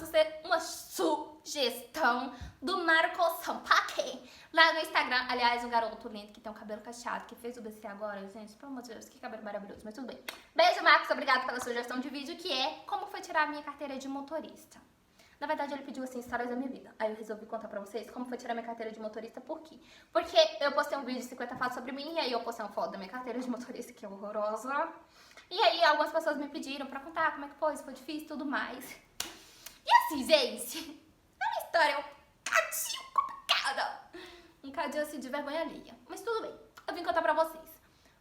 ser uma sugestão do Marcos Sampaque lá no Instagram. Aliás, um garoto lindo que tem um cabelo cacheado, que fez o BC agora, gente, pelo amor de Deus, que cabelo maravilhoso, mas tudo bem. Beijo, Marcos, obrigado pela sugestão de vídeo, que é como foi tirar a minha carteira de motorista. Na verdade, ele pediu, assim, histórias da minha vida. Aí eu resolvi contar pra vocês como foi tirar minha carteira de motorista, por quê? Porque eu postei um vídeo de 50 fatos sobre mim, e aí eu postei uma foto da minha carteira de motorista, que é horrorosa. E aí algumas pessoas me pediram pra contar como é que foi, se foi difícil e tudo mais. E assim, gente, é uma história um cadinho complicada. Um cadinho, assim, de vergonha alheia. Mas tudo bem, eu vim contar pra vocês.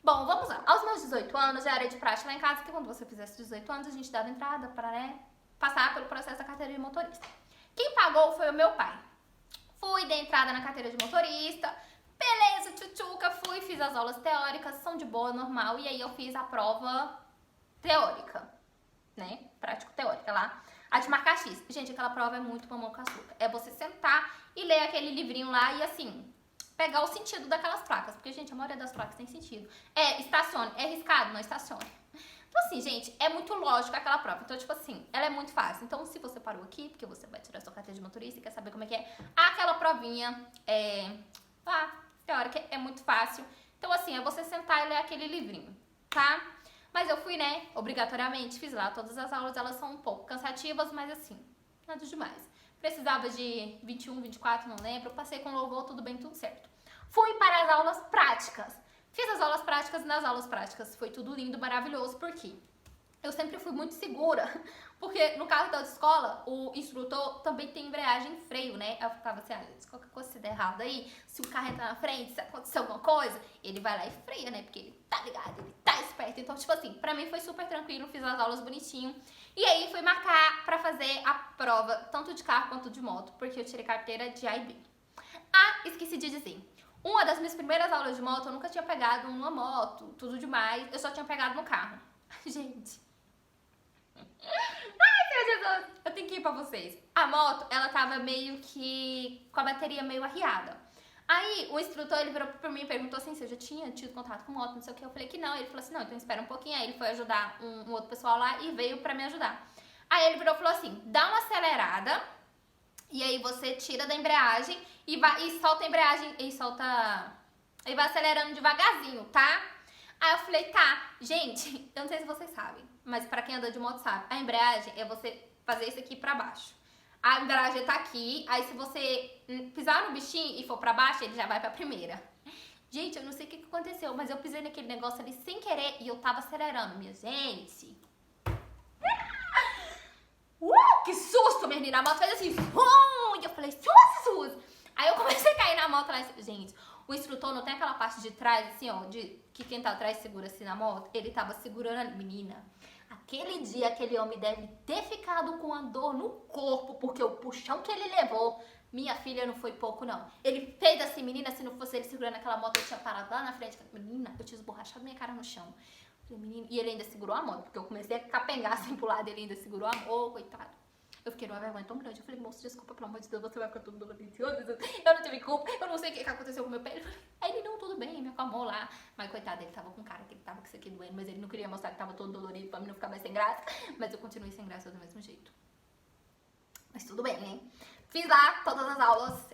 Bom, vamos lá. Aos meus 18 anos, já era de praxe lá em casa, que quando você fizesse 18 anos, a gente dava entrada pra, né, passar pelo processo da carteira de motorista. Quem pagou foi o meu pai. Fui, dei entrada na carteira de motorista, beleza, tchutchuca, fui, fiz as aulas teóricas, são de boa, normal, e aí eu fiz a prova teórica, né, prático-teórica lá, a de marcar X. Gente, aquela prova é muito mamão com açúcar. É você sentar e ler aquele livrinho lá e, assim, pegar o sentido daquelas placas, porque, gente, a maioria das placas tem sentido. É, estacione, é riscado, não estacione. Então, assim, gente, é muito lógico aquela prova. Então, tipo assim, ela é muito fácil. Então, se você parou aqui, porque você vai tirar sua carteira de motorista e quer saber como é que é, aquela provinha teórica é muito fácil. Então, assim, é você sentar e ler aquele livrinho, tá? Mas eu fui, né, obrigatoriamente, fiz lá todas as aulas, elas são um pouco cansativas, mas assim, nada demais. Precisava de 21, 24, não lembro, passei com louvor, tudo bem, tudo certo. Fui para as aulas práticas. Fiz as aulas práticas, e nas aulas práticas foi tudo lindo, maravilhoso, por quê? Eu sempre fui muito segura, porque no carro da escola, o instrutor também tem embreagem e freio, né? Eu ficava assim, se qualquer coisa se der errado aí, se o carro entrar na frente, se acontecer alguma coisa, ele vai lá e freia, né? Porque ele tá ligado, ele tá esperto. Então, tipo assim, pra mim foi super tranquilo, fiz as aulas bonitinho. E aí fui marcar pra fazer a prova, tanto de carro quanto de moto, porque eu tirei carteira de A e B. Ah, esqueci de dizer. Uma das minhas primeiras aulas de moto, eu nunca tinha pegado uma moto, tudo demais, eu só tinha pegado no carro. Gente... Ai, meu Jesus, eu tenho que ir pra vocês. A moto, ela tava meio que com a bateria meio arriada. Aí o instrutor, ele virou pra mim e perguntou assim se eu já tinha tido contato com moto, não sei o que. Eu falei que não. Ele falou assim, não, então espera um pouquinho. Aí ele foi ajudar um outro pessoal lá e veio pra me ajudar. Aí ele virou e falou assim, dá uma acelerada e aí você tira da embreagem e solta a embreagem e solta... Aí vai acelerando devagarzinho, tá? Aí eu falei, tá, gente, eu não sei se vocês sabem, mas pra quem anda de moto sabe, a embreagem é você fazer isso aqui pra baixo. A embreagem tá aqui, aí se você pisar no bichinho e for pra baixo, ele já vai pra primeira. Gente, eu não sei o que aconteceu, mas eu pisei naquele negócio ali sem querer e eu tava acelerando, minha gente. Que susto, menina, a moto fez assim, e eu falei, sus. Aí eu comecei a cair na moto lá, gente... O instrutor não tem aquela parte de trás, assim, ó, que quem tá atrás segura assim na moto? Ele tava segurando a menina. Aquele dia, aquele homem deve ter ficado com a dor no corpo, porque o puxão que ele levou, minha filha, não foi pouco, não. Ele fez assim, menina, se não fosse ele segurando aquela moto, eu tinha parado lá na frente. Menina, eu tinha esborrachado minha cara no chão. Falei, menina, e ele ainda segurou a moto, porque eu comecei a capengar assim pro lado, ele ainda segurou a moto, coitado. Eu fiquei numa vergonha tão grande. Eu falei, moço, desculpa, pelo amor de Deus, você vai ficar todo dolorido. Eu não tive culpa, eu não sei o que aconteceu com o meu pé. Aí ele, não, tudo bem, me acalmou lá. Mas coitado, ele tava com cara que ele tava com isso aqui doendo, mas ele não queria mostrar que tava todo dolorido pra mim não ficar mais sem graça. Mas eu continuei sem graça do mesmo jeito. Mas tudo bem, né? Fiz lá todas as aulas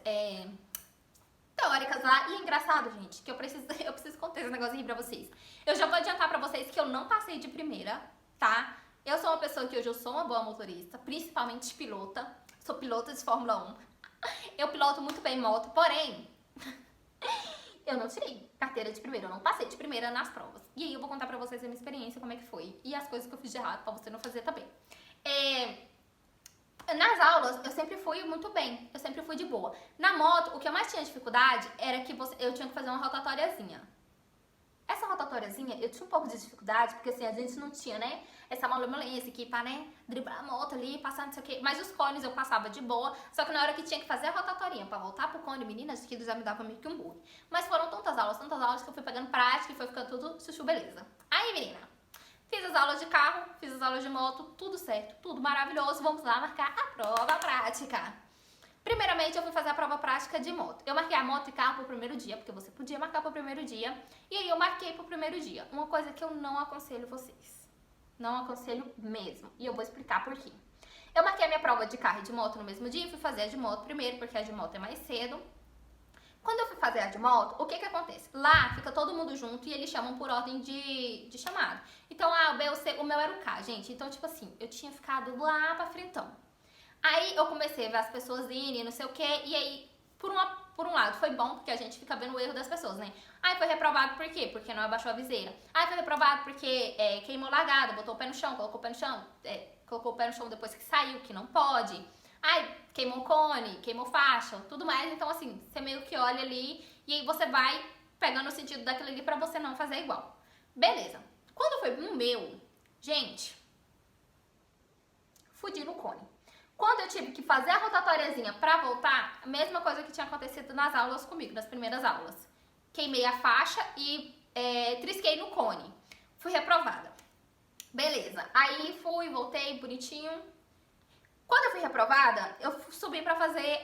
teóricas lá. E é engraçado, gente, que eu preciso contar esse negocinho pra vocês. Eu já vou adiantar pra vocês que eu não passei de primeira, tá? Eu sou uma pessoa que hoje eu sou uma boa motorista, principalmente pilota. Sou pilota de Fórmula 1. Eu piloto muito bem moto, porém, eu não tirei carteira de primeira, eu não passei de primeira nas provas. E aí eu vou contar pra vocês a minha experiência, como é que foi, e as coisas que eu fiz de errado pra você não fazer também. Nas aulas, eu sempre fui muito bem, eu sempre fui de boa. Na moto, o que eu mais tinha dificuldade era que eu tinha que fazer uma rotatóriazinha. Essa rotatóriazinha, eu tinha um pouco de dificuldade, porque assim, a gente não tinha, né, essa malemolência aqui pra, né, driblar a moto ali, passar não sei o quê. Mas os cones eu passava de boa, só que na hora que tinha que fazer a rotatorinha pra voltar pro cone, meninas, aquilo já me dava meio que um bug. Mas foram tantas aulas que eu fui pegando prática e foi ficando tudo chuchu beleza. Aí, menina, fiz as aulas de carro, fiz as aulas de moto, tudo certo, tudo maravilhoso. Vamos lá marcar a prova prática. Primeiramente, eu fui fazer a prova prática de moto. Eu marquei a moto e carro pro primeiro dia, porque você podia marcar pro primeiro dia. E aí eu marquei pro primeiro dia. Uma coisa que eu não aconselho vocês. Não aconselho mesmo. E eu vou explicar por quê. Eu marquei a minha prova de carro e de moto no mesmo dia e fui fazer a de moto primeiro, porque a de moto é mais cedo. Quando eu fui fazer a de moto, o que que acontece? Lá fica todo mundo junto e eles chamam por ordem de chamada. Então, o B, o C, o meu era o K, gente. Então, tipo assim, eu tinha ficado lá pra frentão. Aí eu comecei a ver as pessoas indo e não sei o que, e aí, por um lado, foi bom, porque a gente fica vendo o erro das pessoas, né? Aí foi reprovado por quê? Porque não abaixou a viseira. Aí foi reprovado porque queimou largada, botou o pé no chão, colocou o pé no chão, colocou o pé no chão depois que saiu, que não pode. Aí queimou cone, queimou faixa, tudo mais. Então, assim, você meio que olha ali e aí você vai pegando o sentido daquilo ali pra você não fazer igual. Beleza. Quando foi no meu, gente, fudi no cone. Quando eu tive que fazer a rotatóriazinha pra voltar, a mesma coisa que tinha acontecido nas aulas comigo, nas primeiras aulas. Queimei a faixa e trisquei no cone. Fui reprovada. Beleza. Aí fui, voltei, bonitinho. Quando eu fui reprovada, eu subi pra fazer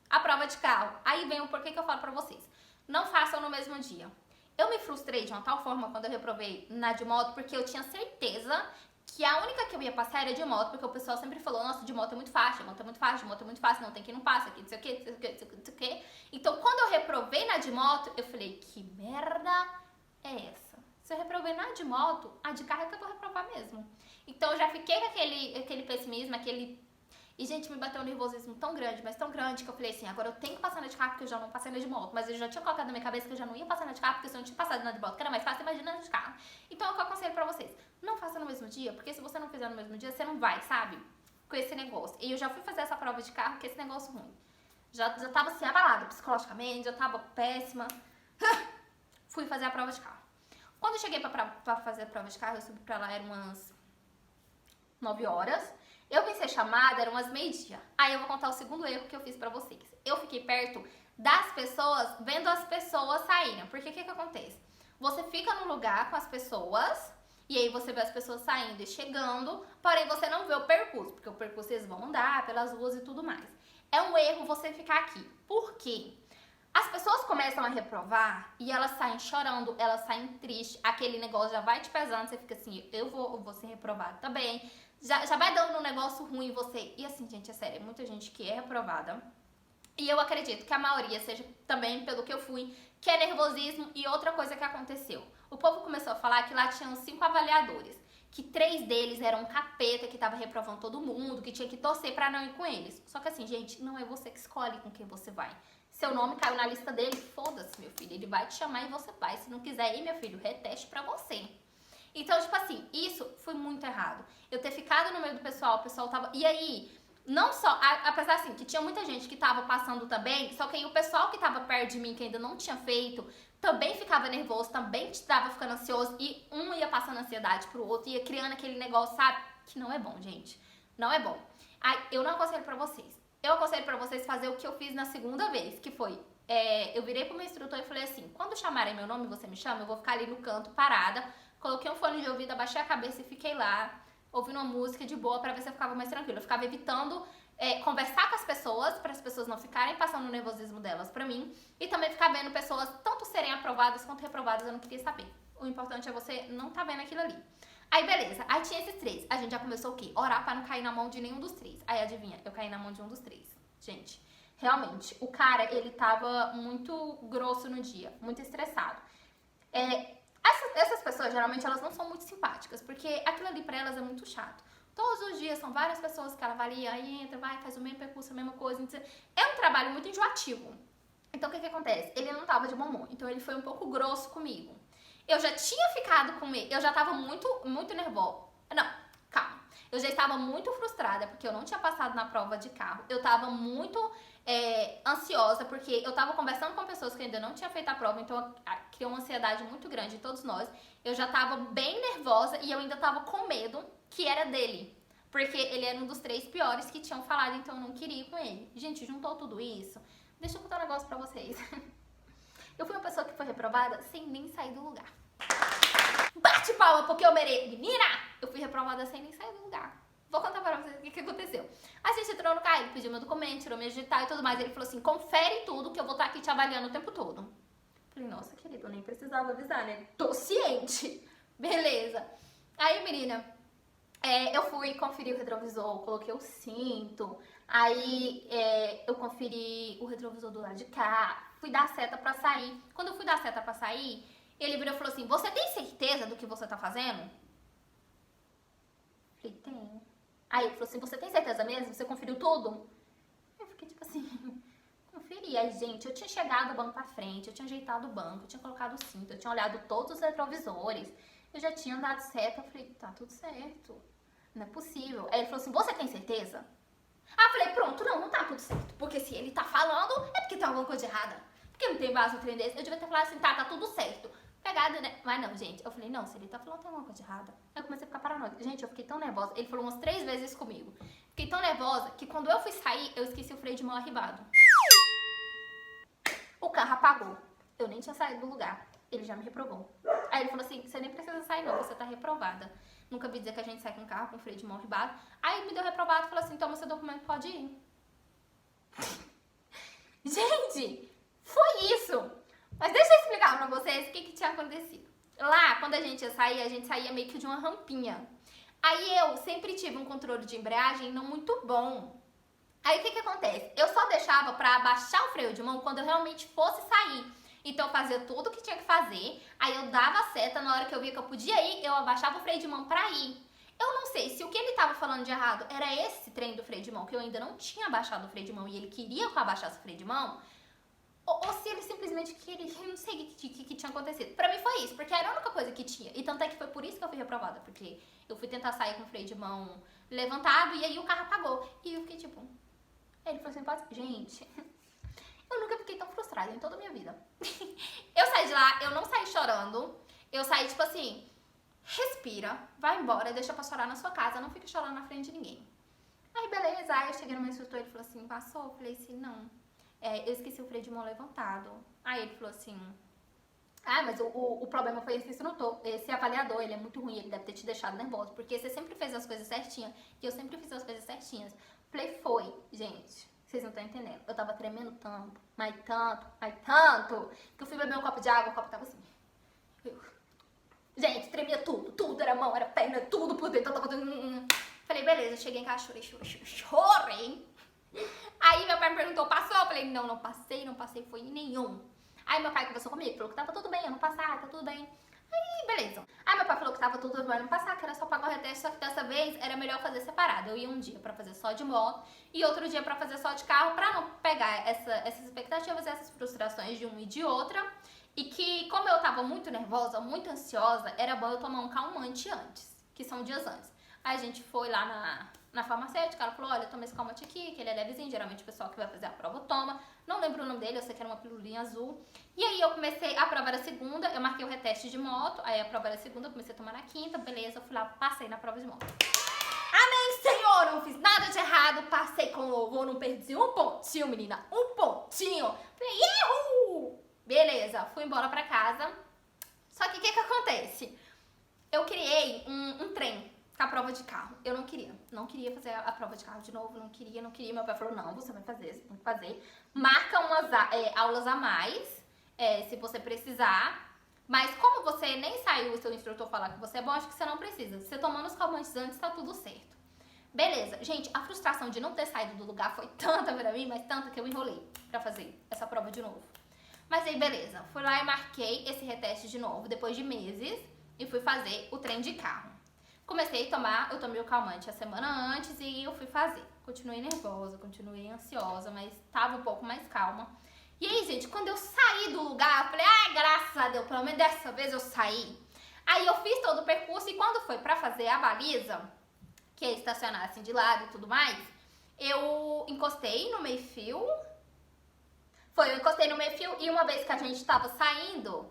a prova de carro. Aí vem o porquê que eu falo pra vocês. Não façam no mesmo dia. Eu me frustrei de uma tal forma quando eu reprovei na de moto, porque eu tinha certeza que a única que eu ia passar era de moto, porque o pessoal sempre falou, nossa, de moto é muito fácil, de moto é muito fácil, de moto é muito fácil, não tem quem não passa, aqui, não sei o que, não sei o que, não sei o que. Então, quando eu reprovei na de moto, eu falei, que merda é essa? Se eu reprovei na de moto, a de carro é que eu vou reprovar mesmo. Então, eu já fiquei com aquele pessimismo, E, gente, me bateu um nervosismo tão grande, mas tão grande, que eu falei assim, agora eu tenho que passar na de carro, porque eu já não passei na de moto. Mas eu já tinha colocado na minha cabeça que eu já não ia passar na de carro, porque se eu não tinha passado na de moto, que era mais fácil, imagina na de carro. Então, é o que eu aconselho pra vocês. Não faça no mesmo dia, porque se você não fizer no mesmo dia, você não vai, sabe? Com esse negócio. E eu já fui fazer essa prova de carro, que esse negócio ruim. Já tava assim, abalada psicologicamente, já tava péssima. Fui fazer a prova de carro. Quando eu cheguei pra fazer a prova de carro, eu subi pra lá, eram umas 9 horas. Eu vim ser chamada, eram umas meio-dia. Aí eu vou contar o segundo erro que eu fiz pra vocês. Eu fiquei perto das pessoas, vendo as pessoas saírem. Porque o que acontece? Você fica no lugar com as pessoas, e aí você vê as pessoas saindo e chegando, porém você não vê o percurso, porque o percurso eles vão andar pelas ruas e tudo mais. É um erro você ficar aqui. Por quê? As pessoas começam a reprovar e elas saem chorando, elas saem tristes, aquele negócio já vai te pesando, você fica assim, eu vou ser reprovado também. Já vai dando um negócio ruim em você. E assim, gente, é sério, é muita gente que é reprovada. E eu acredito que a maioria seja também, pelo que eu fui, que é nervosismo. E outra coisa que aconteceu. O povo começou a falar que lá tinham 5 avaliadores. Que 3 deles eram um capeta, que tava reprovando todo mundo, que tinha que torcer pra não ir com eles. Só que assim, gente, não é você que escolhe com quem você vai. Seu nome caiu na lista dele, foda-se, meu filho. Ele vai te chamar e você vai. Se não quiser ir, meu filho, reteste pra você. Então, tipo assim, isso foi muito errado. Eu ter ficado no meio do pessoal, o pessoal tava... E aí, não só... Apesar assim, que tinha muita gente que tava passando também, só que aí o pessoal que tava perto de mim, que ainda não tinha feito, também ficava nervoso, também tava ficando ansioso, e um ia passando ansiedade pro outro, ia criando aquele negócio, sabe? Que não é bom, gente. Não é bom. Aí, eu não aconselho pra vocês. Eu aconselho pra vocês fazer o que eu fiz na segunda vez, que foi... eu virei pro meu instrutor e falei assim, quando chamarem meu nome e você me chama, eu vou ficar ali no canto, parada. Coloquei um fone de ouvido, abaixei a cabeça e fiquei lá, ouvindo uma música de boa pra ver se eu ficava mais tranquila. Eu ficava evitando conversar com as pessoas, para as pessoas não ficarem passando o nervosismo delas pra mim. E também ficar vendo pessoas tanto serem aprovadas quanto reprovadas, eu não queria saber. O importante é você não tá vendo aquilo ali. Aí beleza, aí tinha esses 3. A gente já começou o quê? Orar pra não cair na mão de nenhum dos 3. Aí adivinha, eu caí na mão de um dos 3. Gente, realmente, o cara, ele tava muito grosso no dia, muito estressado. Essas pessoas, geralmente, elas não são muito simpáticas, porque aquilo ali pra elas é muito chato. Todos os dias são várias pessoas que ela avalia, aí entra, vai, faz o mesmo percurso, a mesma coisa. É um trabalho muito enjoativo. Então, o que acontece? Ele não tava de bom humor, então ele foi um pouco grosso comigo. Eu já tinha ficado com medo, eu já tava muito nervosa. Não, calma. Eu já estava muito frustrada, porque eu não tinha passado na prova de carro. Eu tava muito ansiosa, porque eu tava conversando com pessoas que ainda não tinham feito a prova, então criou uma ansiedade muito grande em todos nós. Eu já tava bem nervosa e eu ainda tava com medo que era dele, porque ele era um dos 3 piores que tinham falado, então eu não queria ir com ele. Gente, juntou tudo isso. Deixa eu contar um negócio pra vocês. Eu fui uma pessoa que foi reprovada sem nem sair do lugar. Bate palma porque eu mereço. Menina, eu fui reprovada sem nem sair do lugar. Vou contar pra vocês o que aconteceu. A gente entrou no carro, ele pediu meu documento, tirou meu digital e tudo mais. Ele falou assim, confere tudo que eu vou estar aqui te avaliando o tempo todo. Falei, nossa, querido, eu nem precisava avisar, né? Tô ciente. Beleza. Aí, menina, Eu fui conferir o retrovisor, coloquei o cinto, aí eu conferi o retrovisor do lado de cá, fui dar seta pra sair. Quando eu fui dar seta pra sair, ele virou e falou assim, você tem certeza do que você tá fazendo? Falei, tenho. Aí ele falou assim, você tem certeza mesmo? Você conferiu tudo? Eu fiquei tipo assim, conferi. Aí, gente, eu tinha chegado o banco pra frente, eu tinha ajeitado o banco, eu tinha colocado o cinto, eu tinha olhado todos os retrovisores, eu já tinha dado seta, eu falei, tá tudo certo. Não é possível. Aí ele falou assim, você tem certeza? Ah, eu falei, pronto, não tá tudo certo. Porque se ele tá falando, é porque tem alguma coisa errada. Porque não tem base no trem desse. Eu devia ter falado assim, tá tudo certo. Pegada, né? Mas não, gente. Eu falei, não, se ele tá falando, tem alguma coisa errada. Aí eu comecei a ficar paranoica. Gente, eu fiquei tão nervosa. Ele falou umas 3 vezes isso comigo. Fiquei tão nervosa que quando eu fui sair, eu esqueci o freio de mão arribado. O carro apagou. Eu nem tinha saído do lugar. Ele já me reprovou. Aí ele falou assim, você nem precisa sair não, você tá reprovada. Nunca vi dizer que a gente sai com carro com freio de mão arribado. Aí ele me deu reprovado e falou assim, toma seu documento, pode ir. Gente, foi isso. Mas deixa eu explicar pra vocês o que tinha acontecido. Lá, quando a gente saía meio que de uma rampinha. Aí eu sempre tive um controle de embreagem não muito bom. Aí o que acontece? Eu só deixava pra abaixar o freio de mão quando eu realmente fosse sair. Então eu fazia tudo o que tinha que fazer, aí eu dava a seta, na hora que eu via que eu podia ir, eu abaixava o freio de mão pra ir. Eu não sei se o que ele tava falando de errado era esse trem do freio de mão, que eu ainda não tinha abaixado o freio de mão e ele queria que eu abaixasse o freio de mão, ou se ele simplesmente queria, eu não sei o que tinha acontecido. Pra mim foi isso, porque era a única coisa que tinha. E tanto é que foi por isso que eu fui reprovada, porque eu fui tentar sair com o freio de mão levantado e aí o carro apagou. E eu fiquei tipo... Ele falou assim, pode... Gente... Eu nunca fiquei tão frustrada em toda a minha vida. Eu saí de lá, eu não saí chorando. Eu saí tipo assim, respira, vai embora, deixa pra chorar na sua casa, não fica chorando na frente de ninguém. Aí beleza, aí eu cheguei no meu instrutor, ele falou assim, passou? Eu falei assim, não. Eu esqueci o freio de mão levantado. Aí ele falou assim, mas o problema foi esse instrutor, esse avaliador, ele é muito ruim, ele deve ter te deixado nervoso, porque você sempre fez as coisas certinhas, e eu sempre fiz as coisas certinhas. Falei, foi, gente. Vocês não estão entendendo. Eu tava tremendo tanto, mas tanto, que eu fui beber um copo de água, o copo tava assim. Gente, tremia tudo, era mão, era perna, tudo por dentro. Falei, beleza, cheguei em casa, chorei. Aí meu pai me perguntou, passou? Eu falei, não passei, foi nenhum. Aí meu pai conversou comigo, falou que tava tudo bem, eu não passar, tá tudo bem. Aí, beleza. Aí meu pai falou que tava tudo bem, não passar, que era só pagar o reteste, só que dessa vez era melhor fazer separado. Eu ia um dia pra fazer só de moto e outro dia pra fazer só de carro, pra não pegar essas expectativas, essas frustrações de uma e de outra. E que, como eu tava muito nervosa, muito ansiosa, era bom eu tomar um calmante antes, que são dias antes. Aí a gente foi lá na farmacêutica, ela falou, olha, toma esse calmante aqui, que ele é levezinho, geralmente o pessoal que vai fazer a prova toma. Não lembro o nome dele, eu sei que era uma pilulinha azul. E aí eu comecei, a prova era segunda, eu marquei o reteste de moto, aí a prova era segunda, eu comecei a tomar na quinta, beleza, eu fui lá, passei na prova de moto. Amém, Senhor, não fiz nada de errado, passei com louvor, não perdi um pontinho, menina, um pontinho. Falei, erro! Beleza, fui embora pra casa. Só que o que acontece? Eu criei um trem com a prova de carro. Eu não queria fazer a prova de carro de novo, não queria. Meu pai falou, não, você vai fazer, você tem que fazer. Marca umas aulas a mais, se você precisar. Mas como você nem saiu o seu instrutor falar que você é bom, acho que você não precisa. Você tomando os calmantes antes, tá tudo certo. Beleza, gente, a frustração de não ter saído do lugar foi tanta pra mim, mas tanta que eu enrolei pra fazer essa prova de novo. Mas aí, beleza, fui lá e marquei esse reteste de novo, depois de meses, e fui fazer o trem de carro. Comecei a tomar, eu tomei o calmante a semana antes e eu fui fazer. Continuei nervosa, continuei ansiosa, mas tava um pouco mais calma. E aí, gente, quando eu saí do lugar, eu falei, graças a Deus, pelo menos dessa vez eu saí. Aí eu fiz todo o percurso e quando foi pra fazer a baliza, que é estacionar assim de lado e tudo mais, eu encostei no meio-fio. Eu encostei no meio-fio e uma vez que a gente tava saindo,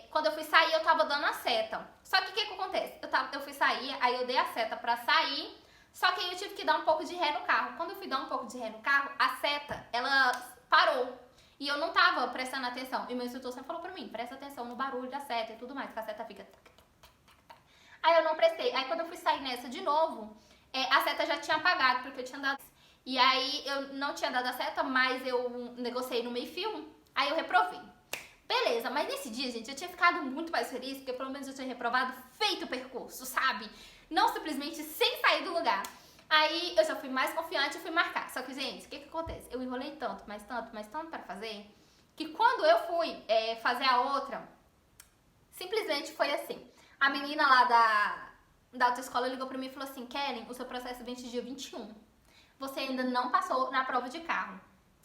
quando eu fui sair, eu tava dando a seta. Só que o que acontece? Eu fui sair, aí eu dei a seta pra sair, só que aí eu tive que dar um pouco de ré no carro. Quando eu fui dar um pouco de ré no carro, a seta, ela parou. E eu não tava prestando atenção. E meu instrutor sempre falou pra mim, presta atenção no barulho da seta e tudo mais, que a seta fica... Aí eu não prestei. Aí quando eu fui sair nessa de novo, a seta já tinha apagado, porque eu tinha dado... E aí eu não tinha dado a seta, mas eu negociei no meio-fio, aí eu reprovei. Beleza, mas nesse dia, gente, eu tinha ficado muito mais feliz, porque pelo menos eu tinha reprovado, feito o percurso, sabe? não simplesmente sem sair do lugar. Aí eu já fui mais confiante e fui marcar. Só que, gente, o que acontece? Eu enrolei tanto, mas tanto pra fazer, que quando eu fui fazer a outra, simplesmente foi assim. A menina lá da autoescola ligou pra mim e falou assim: Kellen, o seu processo vence dia 21. Você ainda não passou na prova de carro.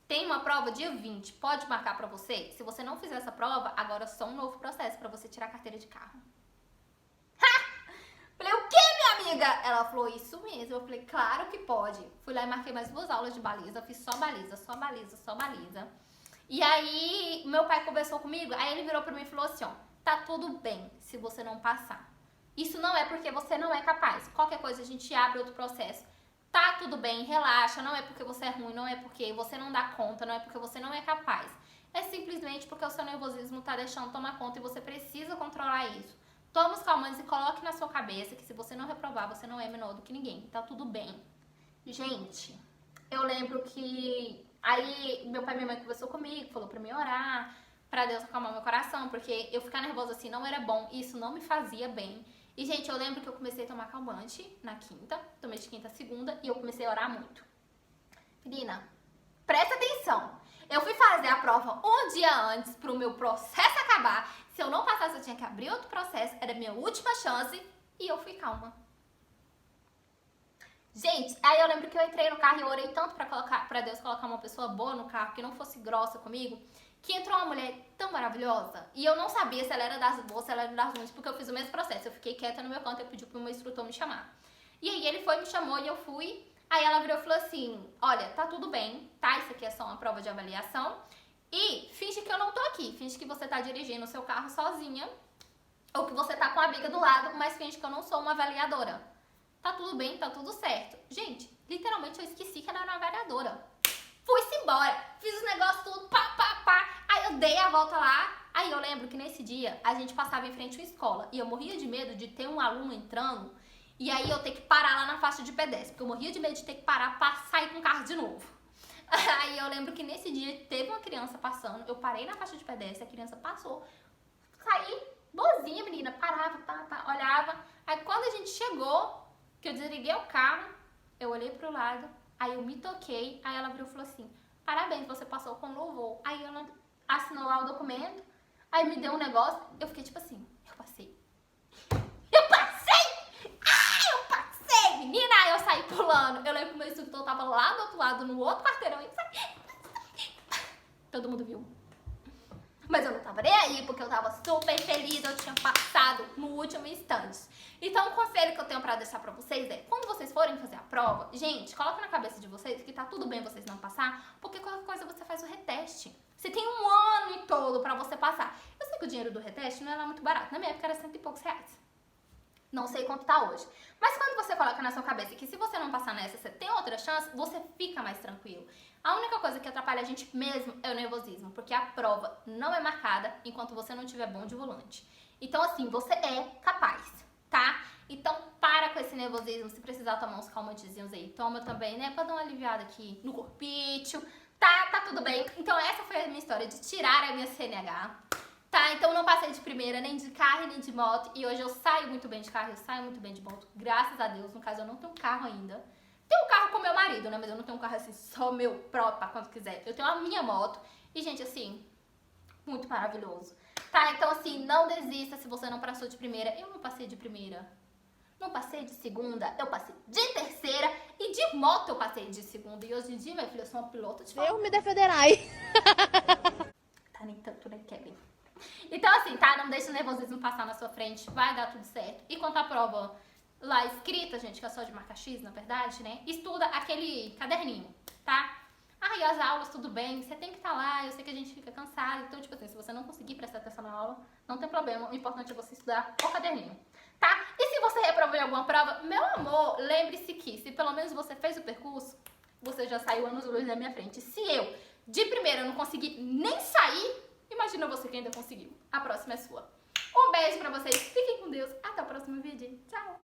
Tem uma prova dia 20, pode marcar pra você? Se você não fizer essa prova, agora é só um novo processo pra você tirar a carteira de carro. Falei, o que, minha amiga? Ela falou, isso mesmo. Eu falei, claro que pode. Fui lá e marquei mais 2 aulas de baliza. Fiz só baliza, só baliza, só baliza. E aí, meu pai conversou comigo. Aí ele virou pra mim e falou assim, ó, tá tudo bem se você não passar. Isso não é porque você não é capaz. Qualquer coisa a gente abre outro processo. Tá tudo bem, relaxa. Não é porque você é ruim, não é porque você não dá conta, não é porque você não é capaz. É simplesmente porque o seu nervosismo tá deixando tomar conta e você precisa controlar isso. Toma os calmantes e coloque na sua cabeça que se você não reprovar, você não é menor do que ninguém. Tá tudo bem. Gente, eu lembro que aí meu pai e minha mãe conversou comigo, falou pra mim orar, pra Deus acalmar meu coração, porque eu ficar nervosa assim não era bom, isso não me fazia bem. E, gente, eu lembro que eu comecei a tomar calmante na quinta, tomei de quinta a segunda e eu comecei a orar muito. Menina, presta atenção. Eu fui fazer a prova um dia antes pro meu processo acabar. Se eu não passasse, eu tinha que abrir outro processo. Era a minha última chance. E eu fui calma. Gente, aí eu lembro que eu entrei no carro e eu orei tanto pra Deus colocar uma pessoa boa no carro, que não fosse grossa comigo, que entrou uma mulher tão maravilhosa. E eu não sabia se ela era das boas, se ela era das ruins, porque eu fiz o mesmo processo. Eu fiquei quieta no meu canto e pedi pro meu instrutor me chamar. E aí ele foi, me chamou e eu fui. Aí ela virou e falou assim, olha, tá tudo bem, tá? Isso aqui é só uma prova de avaliação. E finge que eu não tô aqui, finge que você tá dirigindo o seu carro sozinha, ou que você tá com a amiga do lado, mas finge que eu não sou uma avaliadora. Tá tudo bem, tá tudo certo. Gente, literalmente eu esqueci que ela era uma avaliadora. Fui-se embora, fiz os negócios tudo, pá. Aí eu dei a volta lá. Aí eu lembro que nesse dia a gente passava em frente a uma escola e eu morria de medo de ter um aluno entrando e aí eu ter que parar lá na faixa de pedestre, porque eu morria de medo de ter que parar pra sair com o carro de novo. Aí eu lembro que nesse dia teve uma criança passando, eu parei na faixa de pedestre, a criança passou, saí boazinha, menina, parava, olhava. Aí quando a gente chegou, que eu desliguei o carro, eu olhei pro lado, aí eu me toquei, aí ela virou e falou assim, parabéns, você passou com louvor. Aí ela assinou lá o documento, aí me deu um negócio, eu fiquei tipo assim, eu passei, menina, aí eu saí pulando. Eu lembro que o meu instrutor tava lá do outro lado, no outro quarteirão, e todo mundo viu. Mas eu não tava nem aí, porque eu tava super feliz, eu tinha passado no último instante. Então, o conselho que eu tenho pra deixar pra vocês é, quando vocês forem fazer a prova, gente, coloca na cabeça de vocês que tá tudo bem vocês não passar, porque qualquer coisa você faz o reteste. Você tem um ano todo pra você passar. Eu sei que o dinheiro do reteste não é lá muito barato, na minha época era R$100 e poucos. Não sei quanto tá hoje. Mas quando você coloca na sua cabeça que se você não passar nessa, você tem outra chance, você fica mais tranquilo. A única coisa que atrapalha a gente mesmo é o nervosismo, porque a prova não é marcada enquanto você não tiver bom de volante. Então, assim, você é capaz, tá? Então, para com esse nervosismo. Se precisar tomar uns calmantezinhos aí, toma também, né? Pra dar uma aliviada aqui no corpício. Tá tudo bem. Então, essa foi a minha história de tirar a minha CNH. Tá, então não passei de primeira, nem de carro, nem de moto. E hoje eu saio muito bem de carro, eu saio muito bem de moto. Graças a Deus, no caso eu não tenho carro ainda. Tenho um carro com meu marido, né? Mas eu não tenho um carro assim, só meu próprio, pra quando quiser. Eu tenho a minha moto. E, gente, assim, muito maravilhoso. Tá, então assim, não desista se você não passou de primeira. Eu não passei de primeira. Não passei de segunda, eu passei de terceira. E de moto eu passei de segunda. E hoje em dia, minha filha, eu sou uma pilota de Eu me defenderai. Tá, nem tanto, né, Kevin? Então assim, tá? Não deixa o nervosismo passar na sua frente, vai dar tudo certo. E quanto à prova lá escrita, gente, que é só de marca X, na verdade, né? Estuda aquele caderninho, tá? E as aulas, tudo bem, você tem que estar lá, eu sei que a gente fica cansado. Então, tipo assim, se você não conseguir prestar atenção na aula, não tem problema. O importante é você estudar o caderninho, tá? E se você reprovou em alguma prova, meu amor, lembre-se que se pelo menos você fez o percurso, você já saiu anos-luz na minha frente. Se eu, de primeira, não consegui nem sair, imagina você que ainda conseguiu. A próxima é sua. Um beijo pra vocês. Fiquem com Deus. Até o próximo vídeo. Tchau.